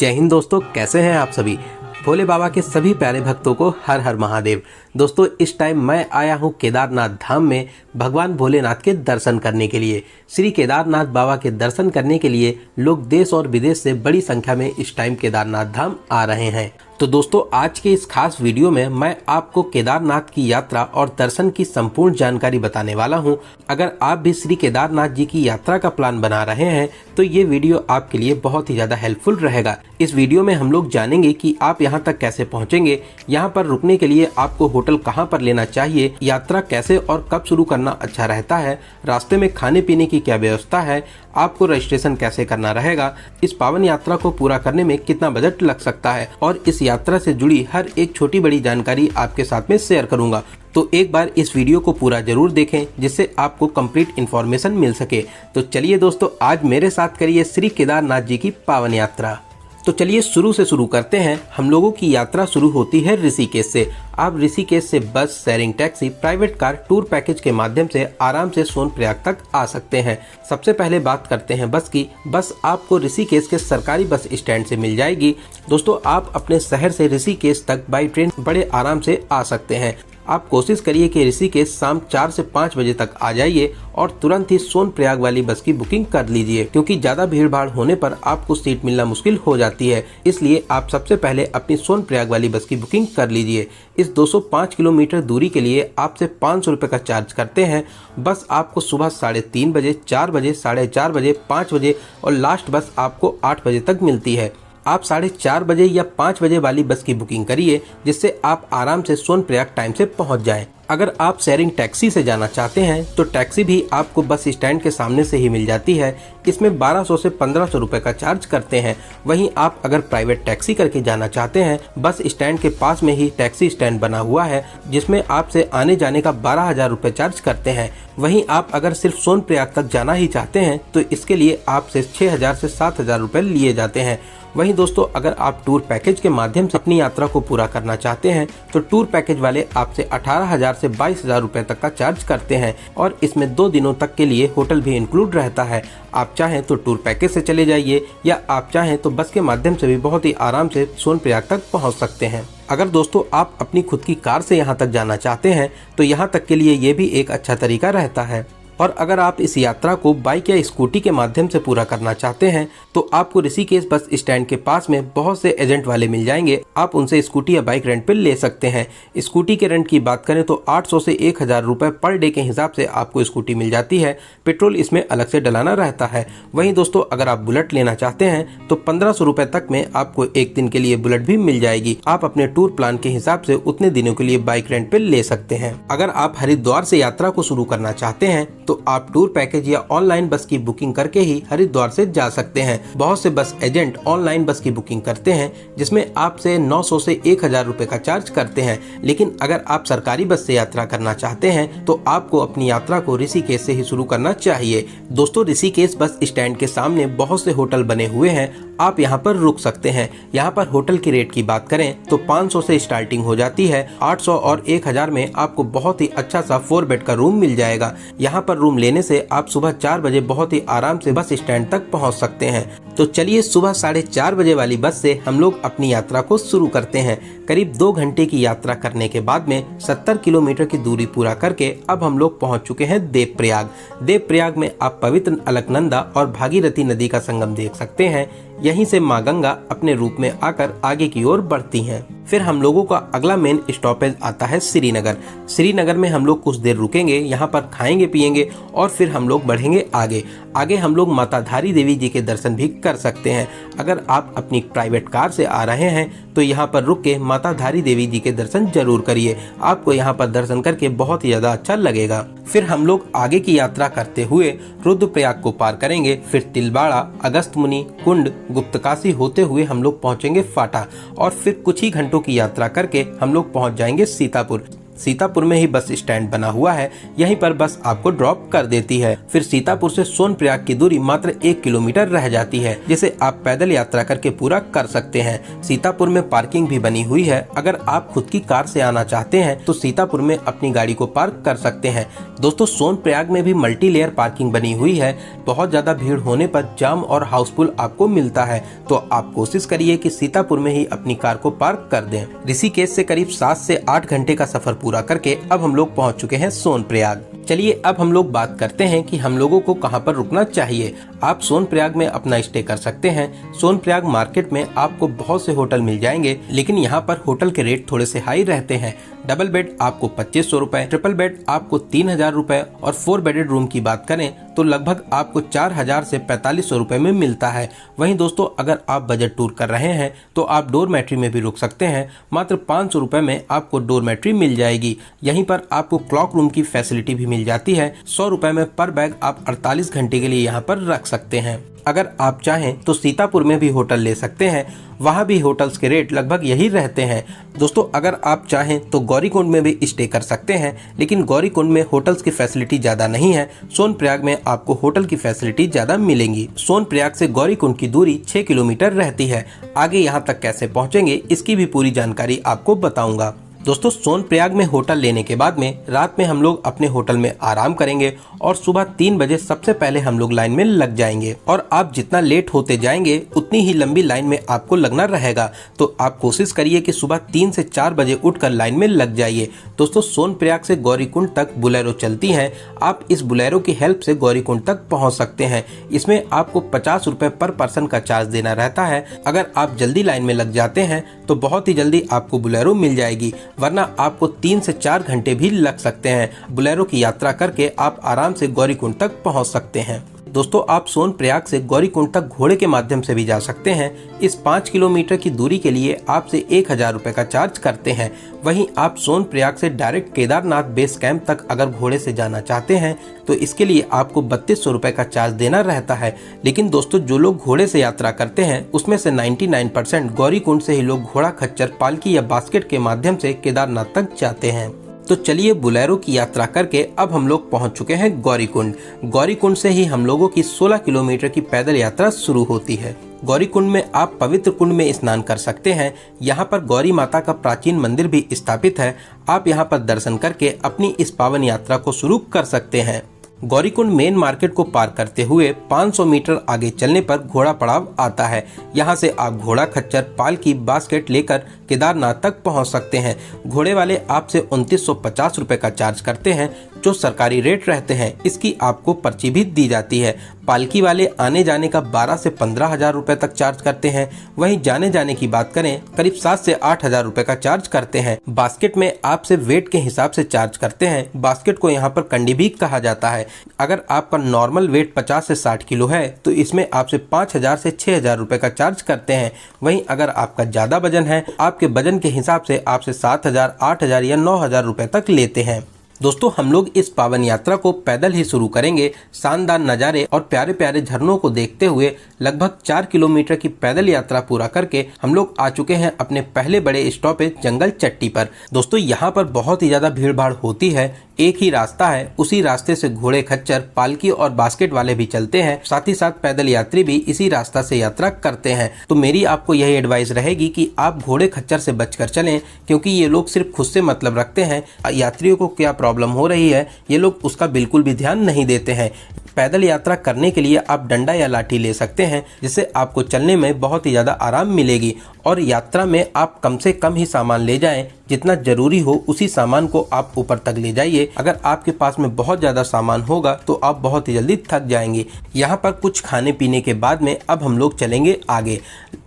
जय हिंद दोस्तों, कैसे हैं आप सभी। भोले बाबा के सभी प्यारे भक्तों को हर हर महादेव। दोस्तों, इस टाइम मैं आया हूं केदारनाथ धाम में भगवान भोलेनाथ के दर्शन करने के लिए। श्री केदारनाथ बाबा के दर्शन करने के लिए लोग देश और विदेश से बड़ी संख्या में इस टाइम केदारनाथ धाम आ रहे हैं। तो दोस्तों, आज के इस खास वीडियो में मैं आपको केदारनाथ की यात्रा और दर्शन की संपूर्ण जानकारी बताने वाला हूं। अगर आप भी श्री केदारनाथ जी की यात्रा का प्लान बना रहे हैं तो ये वीडियो आपके लिए बहुत ही ज्यादा हेल्पफुल रहेगा। इस वीडियो में हम लोग जानेंगे कि आप यहाँ तक कैसे पहुँचेंगे, यहाँ पर रुकने के लिए आपको होटल कहाँ पर लेना चाहिए, यात्रा कैसे और कब शुरू करना अच्छा रहता है, रास्ते में खाने पीने की क्या व्यवस्था है, आपको रजिस्ट्रेशन कैसे करना रहेगा, इस पावन यात्रा को पूरा करने में कितना बजट लग सकता है और इस यात्रा से जुड़ी हर एक छोटी बड़ी जानकारी आपके साथ में शेयर करूंगा। तो एक बार इस वीडियो को पूरा जरूर देखें जिससे आपको कंप्लीट इन्फॉर्मेशन मिल सके। तो चलिए दोस्तों, आज मेरे साथ करिए श्री केदारनाथ जी की पावन यात्रा। तो चलिए शुरू से शुरू करते हैं। हम लोगों की यात्रा शुरू होती है ऋषिकेश से। आप ऋषिकेश से बस, sharing taxi, private car, tour package के माध्यम से आराम से सोनप्रयाग तक आ सकते हैं। सबसे पहले बात करते हैं बस की। बस आपको ऋषिकेश के सरकारी बस स्टैंड से मिल जाएगी। दोस्तों, आप अपने शहर से ऋषिकेश तक बाई ट्रेन बड़े आराम से आ सकते हैं। आप कोशिश करिए कि ऋषिकेश शाम 4 से 5 बजे तक आ जाइए और तुरंत ही सोनप्रयाग वाली बस की बुकिंग कर लीजिए, क्योंकि ज्यादा भीड़ भाड़ होने पर आपको सीट मिलना मुश्किल हो जाती है। इसलिए आप सबसे पहले अपनी सोनप्रयाग वाली बस की बुकिंग कर लीजिए। इस 205 किलोमीटर दूरी के लिए आपसे 500 रुपए का चार्ज करते हैं। बस आपको सुबह 3:30 बजे, 4 बजे, 4:30 बजे, 5 बजे और लास्ट बस आपको 8 बजे तक मिलती है। आप 4:30 बजे या 5 बजे वाली बस की बुकिंग करिए जिससे आप आराम से सोनप्रयाग टाइम से पहुंच जाएं। अगर आप शेयरिंग टैक्सी से जाना चाहते हैं तो टैक्सी भी आपको बस स्टैंड के सामने से ही मिल जाती है। इसमें 1200 से 1500 रुपए का चार्ज करते हैं। वहीं आप अगर प्राइवेट टैक्सी करके जाना चाहते हैं, बस स्टैंड के पास में ही टैक्सी स्टैंड बना हुआ है जिसमें आपसे आने जाने का 12,000 रुपए चार्ज करते हैं। वहीं आप अगर सिर्फ सोनप्रयाग तक जाना ही चाहते हैं तो इसके लिए आपसे 6,000 से 7,000 रुपए लिए जाते हैं। वहीं दोस्तों, अगर आप टूर पैकेज के माध्यम से अपनी यात्रा को पूरा करना चाहते हैं तो टूर पैकेज वाले आपसे 18,000 से 22,000 रुपए तक का चार्ज करते हैं और इसमें 2 दिनों तक के लिए होटल भी इंक्लूड रहता है। आप चाहें तो टूर पैकेज से चले जाइए या आप चाहें तो बस के माध्यम से भी बहुत ही आराम से सोनप्रयाग तक पहुंच सकते हैं। अगर दोस्तों आप अपनी खुद की कार से यहाँ तक जाना चाहते हैं तो यहाँ तक के लिए ये भी एक अच्छा तरीका रहता है। और अगर आप इस यात्रा को बाइक या स्कूटी के माध्यम से पूरा करना चाहते हैं तो आपको ऋषिकेश बस स्टैंड के पास में बहुत से एजेंट वाले मिल जाएंगे। आप उनसे स्कूटी या बाइक रेंट पे ले सकते हैं। स्कूटी के रेंट की बात करें तो 800 से 1,000 रुपए पर डे के हिसाब से आपको स्कूटी मिल जाती है। पेट्रोल इसमें अलग से डलाना रहता है। वहीं दोस्तों, अगर आप बुलेट लेना चाहते हैं तो 1500 रुपए तक में आपको एक दिन के लिए बुलेट भी मिल जाएगी। आप अपने टूर प्लान के हिसाब से उतने दिनों के लिए बाइक रेंट पे ले सकते हैं। अगर आप हरिद्वार से यात्रा को शुरू करना चाहते हैं तो आप टूर पैकेज या ऑनलाइन बस की बुकिंग करके ही हरिद्वार से जा सकते हैं। बहुत से बस एजेंट ऑनलाइन बस की बुकिंग करते हैं जिसमें आपसे 900 से 1,000 रुपए का चार्ज करते हैं। लेकिन अगर आप सरकारी बस से यात्रा करना चाहते हैं तो आपको अपनी यात्रा को ऋषिकेश से ही शुरू करना चाहिए। दोस्तों, ऋषिकेश बस स्टैंड के सामने बहुत से होटल बने हुए हैं। आप यहाँ पर रुक सकते हैं। यहाँ पर होटल की रेट की बात करें तो 500 से स्टार्टिंग हो जाती है। 800 और 1,000 में आपको बहुत ही अच्छा सा 4 बेड का रूम मिल जाएगा। यहाँ पर रूम लेने से आप सुबह 4 बजे बहुत ही आराम से बस स्टैंड तक पहुँच सकते हैं। तो चलिए, सुबह 4:30 बजे वाली बस से हम लोग अपनी यात्रा को शुरू करते हैं। करीब 2 घंटे की यात्रा करने के बाद में 70 किलोमीटर की दूरी पूरा करके अब हम लोग पहुंच चुके हैं देवप्रयाग। देवप्रयाग में आप पवित्र अलकनंदा और भागीरथी नदी का संगम देख सकते हैं। यहीं से माँ गंगा अपने रूप में आकर आगे की ओर बढ़ती हैं। फिर हम लोगों का अगला मेन स्टॉपेज आता है श्रीनगर। श्रीनगर में हम लोग कुछ देर रुकेंगे, यहाँ पर खाएंगे पिएंगे और फिर हम लोग बढ़ेंगे आगे। आगे हम लोग माता धारी देवी जी के दर्शन भी कर सकते हैं। अगर आप अपनी प्राइवेट कार से आ रहे हैं तो यहाँ पर रुक के माता धारी देवी जी के दर्शन जरूर करिए। आपको यहाँ पर दर्शन करके बहुत ही ज्यादा अच्छा लगेगा। फिर हम लोग आगे की यात्रा करते हुए रुद्रप्रयाग को पार करेंगे। फिर तिलवाड़ा, अगस्त्यमुनि, कुंड, गुप्तकाशी होते हुए हम लोग पहुंचेंगे फाटा और फिर कुछ ही घंटों की यात्रा करके हम लोग पहुंच जाएंगे सीतापुर। सीतापुर में ही बस स्टैंड बना हुआ है, यहीं पर बस आपको ड्रॉप कर देती है। फिर सीतापुर से सोनप्रयाग की दूरी मात्र 1 किलोमीटर रह जाती है, जिसे आप पैदल यात्रा करके पूरा कर सकते हैं। सीतापुर में पार्किंग भी बनी हुई है। अगर आप खुद की कार से आना चाहते हैं तो सीतापुर में अपनी गाड़ी को पार्क कर सकते हैं। दोस्तों, सोनप्रयाग में भी मल्टी लेयर पार्किंग बनी हुई है। बहुत ज्यादा भीड़ होने पर जाम और हाउसफुल आपको मिलता है, तो आप कोशिश करिए कि सीतापुर में ही अपनी कार को पार्क कर दें। ऋषिकेश से करीब 7 से 8 घंटे का सफर पूरा करके अब हम लोग पहुंच चुके हैं सोनप्रयाग। चलिए अब हम लोग बात करते हैं कि हम लोगों को कहां पर रुकना चाहिए। आप सोनप्रयाग में अपना स्टे कर सकते हैं। सोनप्रयाग मार्केट में आपको बहुत से होटल मिल जाएंगे, लेकिन यहाँ पर होटल के रेट थोड़े से हाई रहते हैं। डबल बेड आपको 2500 रुपए, ट्रिपल बेड आपको 3000 रुपए और 4 बेडेड रूम की बात करें तो लगभग आपको 4000 से 4500 रुपए में मिलता है। वहीं दोस्तों, अगर आप बजट टूर कर रहे हैं तो आप डोरमेट्री में भी रुक सकते हैं। मात्र 500 रुपए में आपको डोरमेट्री मिल जाएगी। यहीं पर आपको क्लॉक रूम की फैसिलिटी भी मिल जाती है। 100 रुपए में पर बैग आप 48 घंटे के लिए यहाँ पर रख सकते हैं। अगर आप चाहें तो सीतापुर में भी होटल ले सकते हैं। वहाँ भी होटल्स के रेट लगभग यही रहते हैं। दोस्तों, अगर आप चाहें तो गौरीकुंड में भी स्टे कर सकते हैं, लेकिन गौरीकुंड में होटल्स की फैसिलिटी ज्यादा नहीं है। सोनप्रयाग में आपको होटल की फैसिलिटी ज्यादा मिलेंगी। सोनप्रयाग से गौरीकुंड की दूरी 6 किलोमीटर रहती है। आगे यहाँ तक कैसे पहुँचेंगे इसकी भी पूरी जानकारी आपको बताऊंगा। दोस्तों, सोनप्रयाग में होटल लेने के बाद में रात में हम लोग अपने होटल में आराम करेंगे और सुबह 3 बजे सबसे पहले हम लोग लाइन में लग जाएंगे। और आप जितना लेट होते जाएंगे उतनी ही लंबी लाइन में आपको लगना रहेगा, तो आप कोशिश करिए कि सुबह 3 से 4 बजे उठकर लाइन में लग जाइए। दोस्तों, सोनप्रयाग से गौरीकुंड तक बुलेरो चलती हैं। आप इस बुलेरो की हेल्प से गौरीकुंड तक पहुँच सकते हैं। इसमें आपको 50 रुपए पर पर्सन का चार्ज देना रहता है। अगर आप जल्दी लाइन में लग जाते हैं तो बहुत ही जल्दी आपको बुलेरो मिल जाएगी, वरना आपको 3 से 4 घंटे भी लग सकते हैं। बुलेरो की यात्रा करके आप आराम से गौरीकुंड तक पहुंच सकते हैं। दोस्तों, आप सोनप्रयाग से गौरीकुंड तक घोड़े के माध्यम से भी जा सकते हैं। इस 5 किलोमीटर की दूरी के लिए आपसे 1000 रुपए का चार्ज करते हैं। वहीं आप सोनप्रयाग से डायरेक्ट केदारनाथ बेस कैंप तक अगर घोड़े से जाना चाहते हैं तो इसके लिए आपको 3200 रुपए का चार्ज देना रहता है। लेकिन दोस्तों, जो लोग घोड़े से यात्रा करते हैं उसमें से 99% गौरीकुंड से ही लोग घोड़ा खच्चर, पालकी या बास्केट के माध्यम से केदारनाथ तक जाते हैं। तो चलिए, बुलेरो की यात्रा करके अब हम लोग पहुंच चुके हैं गौरीकुंड। गौरीकुंड से ही हम लोगों की 16 किलोमीटर की पैदल यात्रा शुरू होती है। गौरीकुंड में आप पवित्र कुंड में स्नान कर सकते हैं। यहाँ पर गौरी माता का प्राचीन मंदिर भी स्थापित है। आप यहाँ पर दर्शन करके अपनी इस पावन यात्रा को शुरू कर सकते हैं। गौरीकुंड मेन मार्केट को पार करते हुए 500 मीटर आगे चलने पर घोड़ा पड़ाव आता है। यहाँ से आप घोड़ा खच्चर, पालकी, बास्केट लेकर केदारनाथ तक पहुँच सकते हैं। घोड़े वाले आपसे 2950 रुपए का चार्ज करते हैं, जो सरकारी रेट रहते हैं। इसकी आपको पर्ची भी दी जाती है। पालकी वाले आने जाने का 12 से 15,000 रुपए तक चार्ज करते हैं। वहीं जाने जाने की बात करें करीब 7 से 8,000 रुपए का चार्ज करते हैं। बास्केट में आपसे वेट के हिसाब से चार्ज करते हैं। बास्केट को यहाँ पर कंडी भी कहा जाता है। अगर आपका नॉर्मल वेट 50 से 60 किलो है तो इसमें आपसे 5000 से 6000 रुपए का चार्ज करते हैं। वहीं अगर आपका ज्यादा वजन है, आपके वजन के हिसाब से आपसे 7000, 8000 या 9000 रुपए तक लेते हैं। दोस्तों, हम लोग इस पावन यात्रा को पैदल ही शुरू करेंगे। शानदार नज़ारे और प्यारे प्यारे झरनों को देखते हुए लगभग 4 किलोमीटर की पैदल यात्रा पूरा करके हम लोग आ चुके हैं अपने पहले बड़े स्टॉपेज जंगल चट्टी पर। दोस्तों, यहाँ पर बहुत ही ज्यादा भीड़ भाड़ होती है। एक ही रास्ता है, उसी रास्ते से घोड़े खच्चर, पालकी और बास्केट वाले भी चलते हैं। साथ ही साथ पैदल यात्री भी इसी रास्ता से यात्रा करते हैं। तो मेरी आपको यही एडवाइस रहेगी कि आप घोड़े खच्चर से बचकर चलें, क्योंकि ये लोग सिर्फ खुद से मतलब रखते हैं। यात्रियों को क्या प्रॉब्लम हो रही है ये लोग उसका बिल्कुल भी ध्यान नहीं देते हैं। पैदल यात्रा करने के लिए आप डंडा या लाठी ले सकते हैं, जिससे आपको चलने में बहुत ही ज्यादा आराम मिलेगी। और यात्रा में आप कम से कम ही सामान ले जाएं, जितना जरूरी हो उसी सामान को आप ऊपर तक ले जाइए। अगर आपके पास में बहुत ज्यादा सामान होगा तो आप बहुत ही जल्दी थक जाएंगे। यहाँ पर कुछ खाने पीने के बाद में अब हम लोग चलेंगे आगे।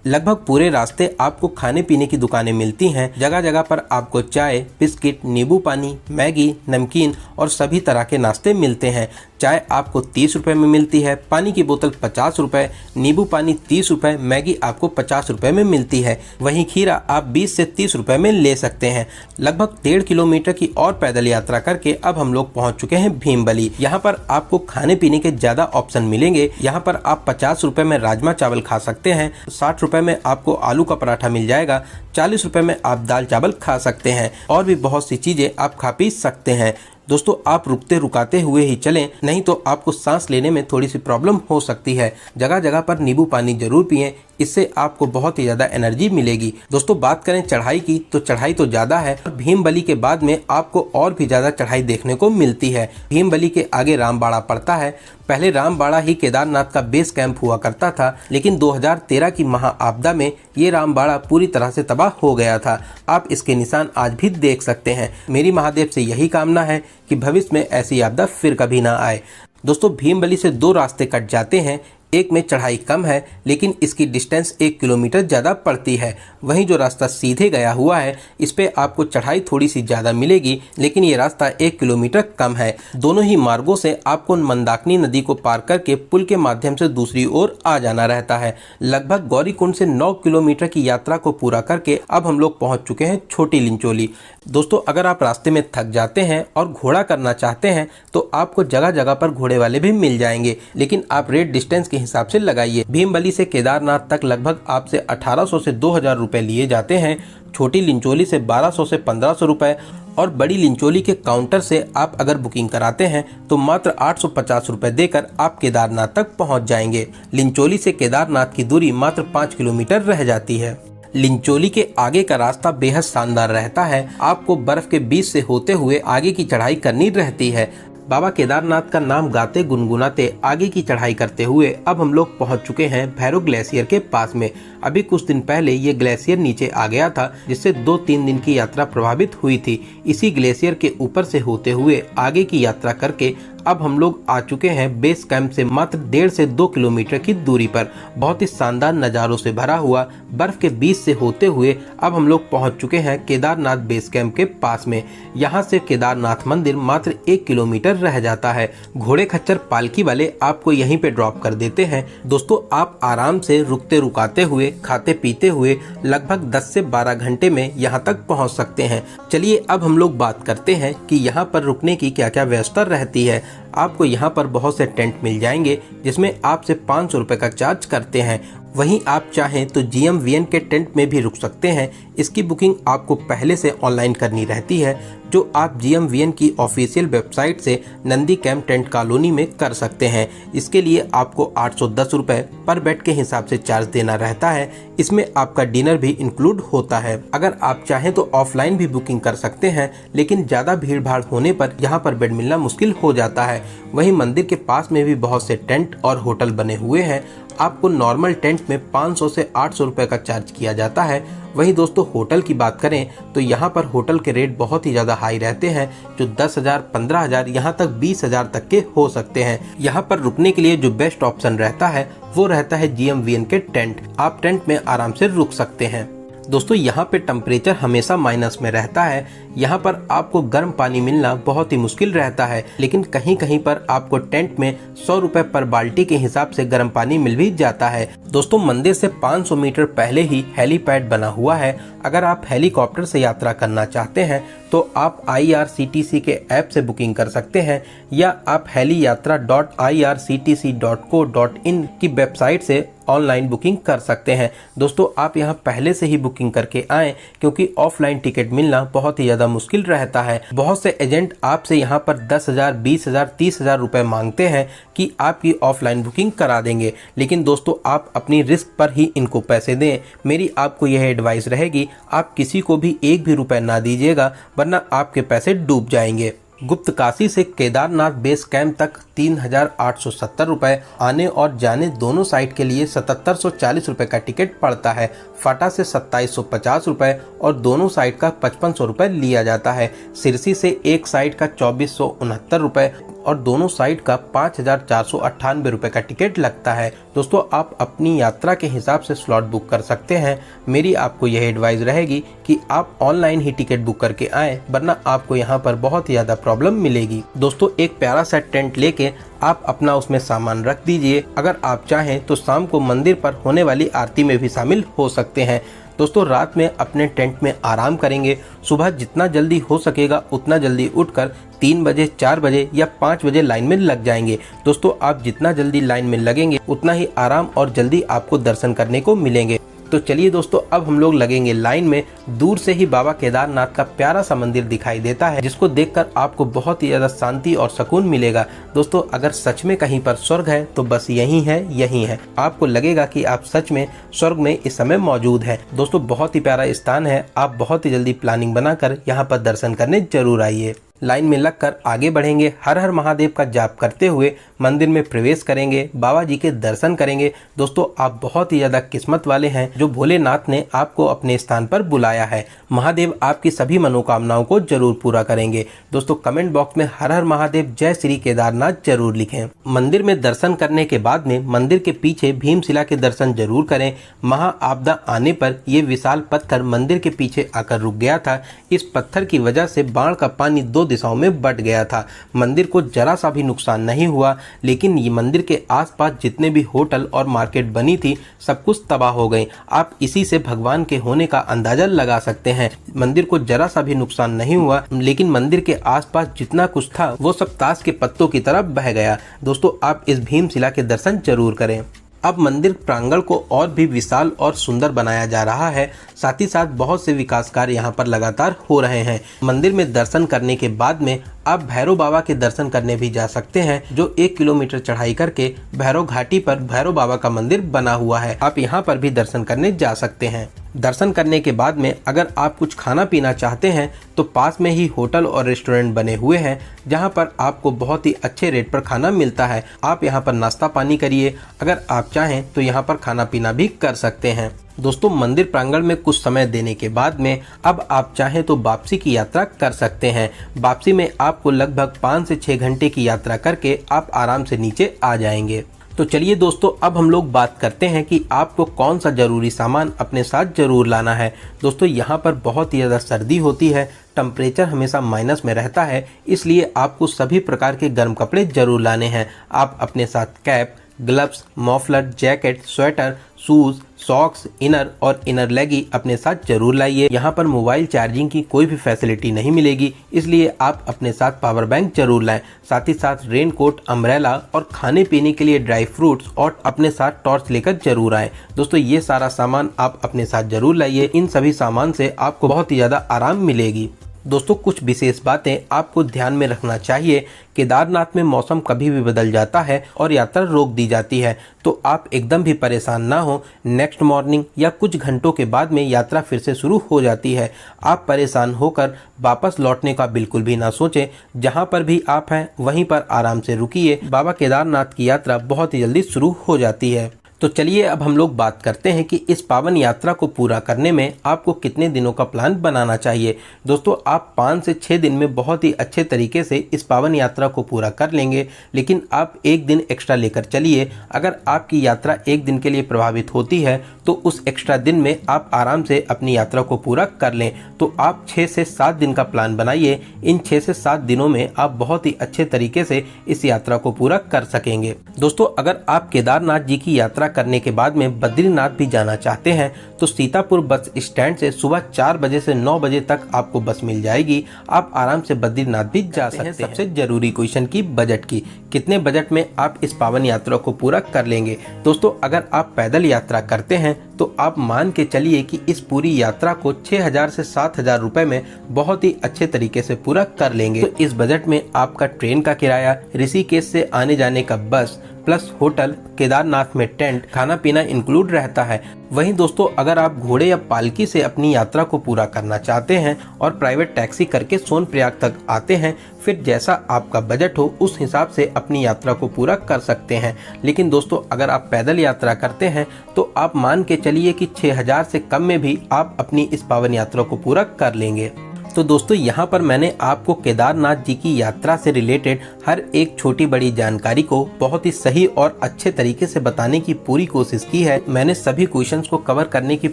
लगभग पूरे रास्ते आपको खाने पीने की दुकानें मिलती हैं। जगह जगह पर आपको चाय, बिस्किट, नींबू पानी, मैगी, नमकीन और सभी तरह के नाश्ते मिलते हैं। चाय आपको 30 रुपए में मिलती है, पानी की बोतल 50 रुपए, नींबू पानी 30 रुपए, मैगी आपको 50 रुपए में मिलती है। वहीं खीरा आप 20 से 30 रुपए में ले सकते हैं। लगभग 1.5 किलोमीटर की और पैदल यात्रा करके अब हम लोग पहुंच चुके हैं भीमबली। यहाँ पर आपको खाने पीने के ज्यादा ऑप्शन मिलेंगे। यहाँ पर आप 50 रुपए में राजमा चावल खा सकते हैं, 60 रुपए में आपको आलू का पराठा मिल जाएगा, 40 रुपए में आप दाल चावल खा सकते हैं और भी बहुत सी चीजें आप खा पी सकते हैं। दोस्तों आप रुकते रुकाते हुए ही चलें, नहीं तो आपको सांस लेने में थोड़ी सी प्रॉब्लम हो सकती है। जगह जगह पर नींबू पानी जरूर पिएं, इससे आपको बहुत ही ज्यादा एनर्जी मिलेगी। दोस्तों बात करें चढ़ाई की तो चढ़ाई तो ज्यादा है। भीमबली के बाद में आपको और भी ज्यादा चढ़ाई देखने को मिलती है। भीमबली के आगे रामबाड़ा पड़ता है। पहले रामबाड़ा ही केदारनाथ का बेस कैंप हुआ करता था, लेकिन 2013 की महा आपदा में ये रामबाड़ा पूरी तरह से तबाह हो गया था। आप इसके निशान आज भी देख सकते हैं। मेरी महादेव से यही कामना है कि भविष्य में ऐसी आपदा फिर कभी ना आए। दोस्तों भीमबली से 2 रास्ते कट जाते हैं। एक में चढ़ाई कम है लेकिन इसकी डिस्टेंस 1 किलोमीटर ज़्यादा पड़ती है। वहीं जो रास्ता सीधे गया हुआ है इस पे आपको चढ़ाई थोड़ी सी ज़्यादा मिलेगी, लेकिन ये रास्ता 1 किलोमीटर कम है। दोनों ही मार्गों से आपको मंदाकिनी नदी को पार करके पुल के माध्यम से दूसरी ओर आ जाना रहता है। लगभग गौरीकुंड से 9 किलोमीटर की यात्रा को पूरा करके अब हम लोग पहुँच चुके हैं छोटी लिंचोली। दोस्तों अगर आप रास्ते में थक जाते हैं और घोड़ा करना चाहते हैं तो आपको जगह जगह पर घोड़े वाले भी मिल जाएंगे, लेकिन आप रेट डिस्टेंस के हिसाब से लगाइए। भीमबली से केदारनाथ तक लगभग आपसे 1800 से 2000 रुपए लिए जाते हैं। छोटी लिंचोली से 1200 से 1500 रुपए और बड़ी लिंचोली के काउंटर से आप अगर बुकिंग कराते हैं तो मात्र 850 रुपए देकर आप केदारनाथ तक पहुंच जाएंगे। लिंचोली से केदारनाथ की दूरी मात्र 5 किलोमीटर रह जाती है। लिंचोली के आगे का रास्ता बेहद शानदार रहता है। आपको बर्फ के बीच से होते हुए आगे की चढ़ाई करनी रहती है। बाबा केदारनाथ का नाम गाते गुनगुनाते आगे की चढ़ाई करते हुए अब हम लोग पहुंच चुके हैं भैरव ग्लेशियर के पास में। अभी कुछ दिन पहले ये ग्लेशियर नीचे आ गया था, जिससे 2-3 दिन की यात्रा प्रभावित हुई थी। इसी ग्लेशियर के ऊपर से होते हुए आगे की यात्रा करके अब हम लोग आ चुके हैं बेस कैंप से मात्र 1.5 से 2 किलोमीटर की दूरी पर। बहुत ही शानदार नज़ारों से भरा हुआ बर्फ के बीच से होते हुए अब हम लोग पहुंच चुके हैं केदारनाथ बेस कैंप के पास में। यहाँ से केदारनाथ मंदिर मात्र 1 किलोमीटर रह जाता है। घोड़े खच्चर पालकी वाले आपको यहीं पे ड्रॉप कर देते हैं। दोस्तों आप आराम से रुकते रुकाते हुए खाते पीते हुए लगभग 10 से 12 घंटे में यहाँ तक पहुँच सकते हैं। चलिए अब हम लोग बात करते हैं कि यहाँ पर रुकने की क्या क्या व्यवस्था रहती है। आपको यहाँ पर बहुत से टेंट मिल जाएंगे जिसमें आपसे 500 रुपए का चार्ज करते हैं। वहीं आप चाहें तो GMVN के टेंट में भी रुक सकते हैं। इसकी बुकिंग आपको पहले से ऑनलाइन करनी रहती है, जो आप GMVN की ऑफिशियल वेबसाइट से नंदी कैंप टेंट कॉलोनी में कर सकते हैं। इसके लिए आपको 810 रुपए पर बेड के हिसाब से चार्ज देना रहता है। इसमें आपका डिनर भी इंक्लूड होता है। अगर आप चाहें तो ऑफलाइन भी बुकिंग कर सकते हैं, लेकिन ज़्यादा भीड़ भाड़ होने पर यहाँ पर बेड मिलना मुश्किल हो जाता है। वहीं मंदिर के पास में भी बहुत से टेंट और होटल बने हुए हैं। आपको नॉर्मल टेंट में 500 से 800 रुपए का चार्ज किया जाता है। वहीं दोस्तों होटल की बात करें तो यहाँ पर होटल के रेट बहुत ही ज़्यादा हाई रहते हैं, जो 10,000, 15,000, यहाँ तक 20,000 तक के हो सकते हैं। यहाँ पर रुकने के लिए जो बेस्ट ऑप्शन रहता है वो रहता है GMVN के टेंट। आप टेंट में आराम से रुक सकते हैं। दोस्तों यहाँ पे टेम्परेचर हमेशा माइनस में रहता है। यहाँ पर आपको गर्म पानी मिलना बहुत ही मुश्किल रहता है, लेकिन कहीं कहीं पर आपको टेंट में 100 रुपए पर बाल्टी के हिसाब से गर्म पानी मिल भी जाता है। दोस्तों मंदिर से 500 मीटर पहले ही हेलीपैड बना हुआ है। अगर आप हेलीकॉप्टर से यात्रा करना चाहते हैं तो आप IRCTC के ऐप से बुकिंग कर सकते हैं, या आप heliyatra.irctc.co.in की वेबसाइट से ऑनलाइन बुकिंग कर सकते हैं। दोस्तों आप यहाँ पहले से ही बुकिंग करके आएँ, क्योंकि ऑफलाइन टिकट मिलना बहुत ही ज़्यादा मुश्किल रहता है। बहुत से एजेंट आपसे यहाँ पर 10,000, 20,000, 30,000 रुपए मांगते हैं कि आपकी ऑफलाइन बुकिंग करा देंगे, लेकिन दोस्तों आप अपनी रिस्क पर ही इनको पैसे दें। मेरी आपको यह एडवाइस रहेगी, आप किसी को भी एक भी रुपए ना दीजिएगा, वरना आपके पैसे डूब जाएंगे। गुप्त काशी से केदारनाथ बेस कैंप तक 3,870 रुपए, आने और जाने दोनों साइड के लिए 7,740 रुपए का टिकट पड़ता है। फाटा से 2,750 रुपए और दोनों साइड का 5,500 रुपए लिया जाता है। सिरसी से एक साइड का 2,469 रुपए और दोनों साइड का 5,498 रुपए का टिकट लगता है। दोस्तों आप अपनी यात्रा के हिसाब से स्लॉट बुक कर सकते हैं। मेरी आपको यह एडवाइस रहेगी कि आप ऑनलाइन ही टिकट बुक करके आएँ, वरना आपको यहाँ पर बहुत ही ज़्यादा प्रॉब्लम मिलेगी। दोस्तों एक प्यारा सा टेंट लेके आप अपना उसमें सामान रख दीजिए। अगर आप चाहें तो शाम को मंदिर पर होने वाली आरती में भी शामिल हो सकते हैं। दोस्तों रात में अपने टेंट में आराम करेंगे। सुबह जितना जल्दी हो सकेगा उतना जल्दी उठकर 3 बजे, 4 बजे या 5 बजे लाइन में लग जाएंगे। दोस्तों आप जितना जल्दी लाइन में लगेंगे उतना ही आराम और जल्दी आपको दर्शन करने को मिलेंगे। तो चलिए दोस्तों अब हम लोग लगेंगे लाइन में। दूर से ही बाबा केदारनाथ का प्यारा सा मंदिर दिखाई देता है, जिसको देखकर आपको बहुत ही ज्यादा शांति और सुकून मिलेगा। दोस्तों अगर सच में कहीं पर स्वर्ग है तो बस यही है। आपको लगेगा कि आप सच में स्वर्ग में इस समय मौजूद है। दोस्तों बहुत ही प्यारा स्थान है, आप बहुत ही जल्दी प्लानिंग बनाकर यहाँ पर दर्शन करने जरूर आइए। लाइन में लगकर आगे बढ़ेंगे, हर हर महादेव का जाप करते हुए मंदिर में प्रवेश करेंगे, बाबा जी के दर्शन करेंगे। दोस्तों आप बहुत ही ज्यादा किस्मत वाले हैं जो भोलेनाथ ने आपको अपने स्थान पर बुलाया है। महादेव आपकी सभी मनोकामनाओं को जरूर पूरा करेंगे। दोस्तों कमेंट बॉक्स में हर हर महादेव जय श्री केदारनाथ जरूर लिखें। मंदिर में दर्शन करने के बाद में मंदिर के पीछे भीमशिला के दर्शन जरूर करें। महा आपदा आने पर यह विशाल पत्थर मंदिर के पीछे आकर रुक गया था। इस पत्थर की वजह से बाढ़ का पानी 2 दिशाओं में बट गया था। मंदिर को जरा सा भी नुकसान नहीं हुआ, लेकिन ये मंदिर के आसपास जितने भी होटल और मार्केट बनी थी सब कुछ तबाह हो गई। आप इसी से भगवान के होने का अंदाजा लगा सकते हैं। मंदिर को जरा सा भी नुकसान नहीं हुआ, लेकिन मंदिर के आसपास जितना कुछ था वो सब ताश के पत्तों की तरह बह गया। दोस्तों आप इस भीमशिला के दर्शन जरूर करें। अब मंदिर प्रांगण को और भी विशाल और सुंदर बनाया जा रहा है। साथ ही साथ बहुत से विकास कार्य यहाँ पर लगातार हो रहे हैं। मंदिर में दर्शन करने के बाद में आप भैरव बाबा के दर्शन करने भी जा सकते हैं, जो 1 किलोमीटर चढ़ाई करके भैरव घाटी पर भैरव बाबा का मंदिर बना हुआ है। आप यहाँ पर भी दर्शन करने जा सकते हैं। दर्शन करने के बाद में अगर आप कुछ खाना पीना चाहते हैं तो पास में ही होटल और रेस्टोरेंट बने हुए हैं, जहां पर आपको बहुत ही अच्छे रेट पर खाना मिलता है। आप यहां पर नाश्ता पानी करिए, अगर आप चाहें तो यहां पर खाना पीना भी कर सकते हैं। दोस्तों मंदिर प्रांगण में कुछ समय देने के बाद में अब आप चाहें तो वापसी की यात्रा कर सकते हैं। वापसी में आपको लगभग 5 से 6 घंटे की यात्रा करके आप आराम से नीचे आ जाएंगे। तो चलिए दोस्तों अब हम लोग बात करते हैं कि आपको कौन सा जरूरी सामान अपने साथ जरूर लाना है। दोस्तों यहाँ पर बहुत ही ज़्यादा सर्दी होती है, टेम्परेचर हमेशा माइनस में रहता है, इसलिए आपको सभी प्रकार के गर्म कपड़े जरूर लाने हैं। आप अपने साथ cap, gloves, muffler, jacket, sweater, shoes, socks, inner और इनर लेगी अपने साथ जरूर लाइए। यहाँ पर मोबाइल चार्जिंग की कोई भी फैसिलिटी नहीं मिलेगी, इसलिए आप अपने साथ पावर बैंक जरूर लाएं। साथ ही साथ रेन कोट, अम्ब्रेला और खाने पीने के लिए ड्राई फ्रूट्स और अपने साथ टॉर्च लेकर जरूर आएं। दोस्तों ये सारा सामान आप अपने साथ जरूर लाइए। इन सभी सामान से आपको बहुत ही ज़्यादा आराम मिलेगी। दोस्तों कुछ विशेष बातें आपको ध्यान में रखना चाहिए। केदारनाथ में मौसम कभी भी बदल जाता है और यात्रा रोक दी जाती है, तो आप एकदम भी परेशान ना हो। नेक्स्ट मॉर्निंग या कुछ घंटों के बाद में यात्रा फिर से शुरू हो जाती है। आप परेशान होकर वापस लौटने का बिल्कुल भी ना सोचें। जहां पर भी आप हैं वहीं पर आराम से रुकिए। बाबा केदारनाथ की यात्रा बहुत ही जल्दी शुरू हो जाती है। तो चलिए अब हम लोग बात करते हैं कि इस पावन यात्रा को पूरा करने में आपको कितने दिनों का प्लान बनाना चाहिए। दोस्तों आप 5 से 6 दिन में बहुत ही अच्छे तरीके से इस पावन यात्रा को पूरा कर लेंगे, लेकिन आप 1 दिन एक्स्ट्रा लेकर चलिए। अगर आपकी यात्रा 1 दिन के लिए प्रभावित होती है तो उस एक्स्ट्रा दिन में आप आराम से अपनी यात्रा को पूरा कर लें। तो आप 6 से 7 दिन का प्लान बनाइए। इन 6 से 7 दिनों में आप बहुत ही अच्छे तरीके से इस यात्रा को पूरा कर सकेंगे। दोस्तों अगर आप केदारनाथ जी की यात्रा करने के बाद में बद्रीनाथ भी जाना चाहते हैं तो सीतापुर बस स्टैंड से सुबह 4 बजे से 9 बजे तक आपको बस मिल जाएगी। आप आराम से बद्रीनाथ भी जा सकते हैं। सबसे जरूरी क्वेश्चन की बजट की, कितने बजट में आप इस पावन यात्रा को पूरा कर लेंगे। दोस्तों अगर आप पैदल यात्रा करते हैं तो आप मान के चलिए कि इस पूरी यात्रा को 6,000 से 7,000 रुपए में बहुत ही अच्छे तरीके से पूरा कर लेंगे। तो इस बजट में आपका ट्रेन का किराया, ऋषिकेश से आने जाने का बस प्लस होटल, केदारनाथ में टेंट, खाना पीना इंक्लूड रहता है। वहीं दोस्तों अगर आप घोड़े या पालकी से अपनी यात्रा को पूरा करना चाहते हैं और प्राइवेट टैक्सी करके सोनप्रयाग तक आते हैं, फिर जैसा आपका बजट हो उस हिसाब से अपनी यात्रा को पूरा कर सकते हैं। लेकिन दोस्तों अगर आप पैदल यात्रा करते हैं तो आप मान के चलिए कि 6,000 से कम में भी आप अपनी इस पावन यात्रा को पूरा कर लेंगे। तो दोस्तों यहाँ पर मैंने आपको केदारनाथ जी की यात्रा से रिलेटेड हर एक छोटी बड़ी जानकारी को बहुत ही सही और अच्छे तरीके से बताने की पूरी कोशिश की है। मैंने सभी क्वेश्चंस को कवर करने की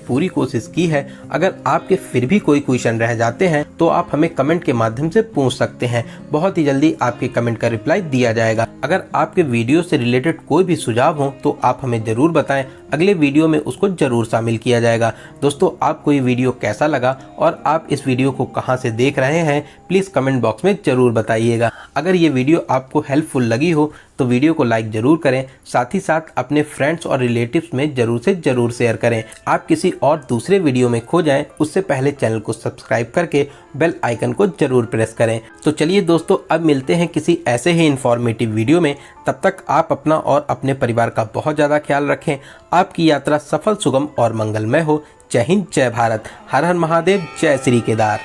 पूरी कोशिश की है। अगर आपके फिर भी कोई क्वेश्चन रह जाते हैं तो आप हमें कमेंट के माध्यम से पूछ सकते हैं। बहुत ही जल्दी आपके कमेंट का रिप्लाई दिया जाएगा। अगर आपके वीडियो से रिलेटेड कोई भी सुझाव हो तो आप हमें जरूर बताएं, अगले वीडियो में उसको जरूर शामिल किया जाएगा। दोस्तों आपको ये वीडियो कैसा लगा और आप इस वीडियो को कहां से देख रहे हैं प्लीज कमेंट बॉक्स में जरूर बताइएगा। अगर ये वीडियो आपको हेल्पफुल लगी हो तो वीडियो को लाइक जरूर करें, साथ ही साथ अपने फ्रेंड्स और रिलेटिव्स में जरूर से जरूर शेयर करें। आप किसी और दूसरे वीडियो में खो जाएं उससे पहले चैनल को सब्सक्राइब करके बेल आइकन को जरूर प्रेस करें। तो चलिए दोस्तों अब मिलते हैं किसी ऐसे ही इंफॉर्मेटिव वीडियो में। तब तक आप अपना और अपने परिवार का बहुत ज़्यादा ख्याल रखें। आपकी यात्रा सफल, सुगम और मंगलमय हो। जय हिंद, जय भारत, हर हर महादेव, जय श्री केदार।